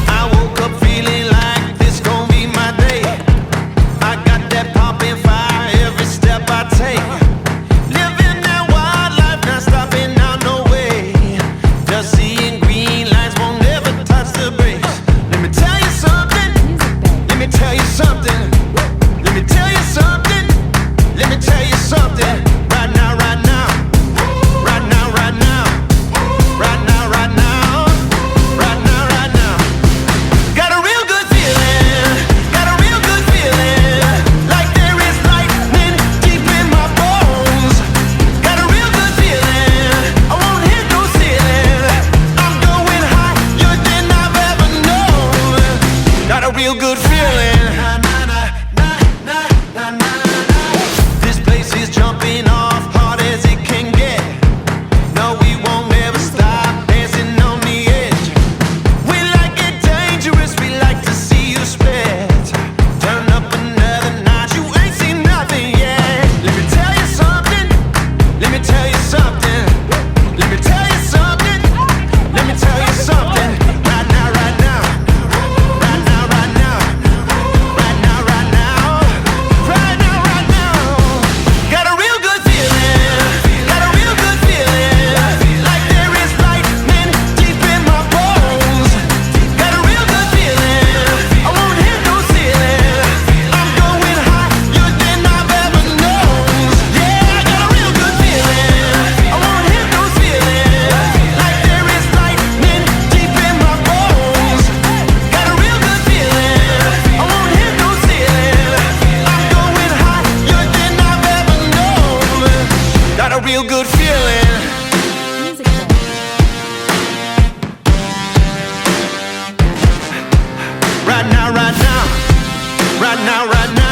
I woke up feeling like this gon' be my day. I got that poppin' fire every step I take. Living that wild life, not stopping out no way. Just seeing green lights, won't never touch the brakes. Let me tell you something. Let me tell you something. Let me tell you something. Let me tell you something. Right now, right now. Right now, right now. Right now, right now. Right now, right now. Got a real good feeling. Got a real good feeling. Like there is lightning deep in my bones. Got a real good feeling. I won't hit no ceiling. I'm going higher than I've ever known. Got a real good feeling. This place is jumping off hard as it can get. No, we won't ever stop dancing on the edge. We like it dangerous, we like to see you spit. Turn up another notch, you ain't seen nothing yet. Let me tell you something. Let me tell you something. Let me tell you something. Let me tell you something. Right now, right now. Right now, right now. Right now, right now. Right now, right now. Got a real good feeling. Got a real good feeling. Like there is lightning deep in my bones. Got a real good feeling. I won't hit no ceiling. I'm going higher than I've ever known. Yeah, I got a real good feeling. I won't hit no ceiling. Like there is lightning deep in my bones. Got a real good feeling. I won't hit no ceiling. I'm going higher than I've ever known. Got a real good feeling. Right now, right now. Right now, right now.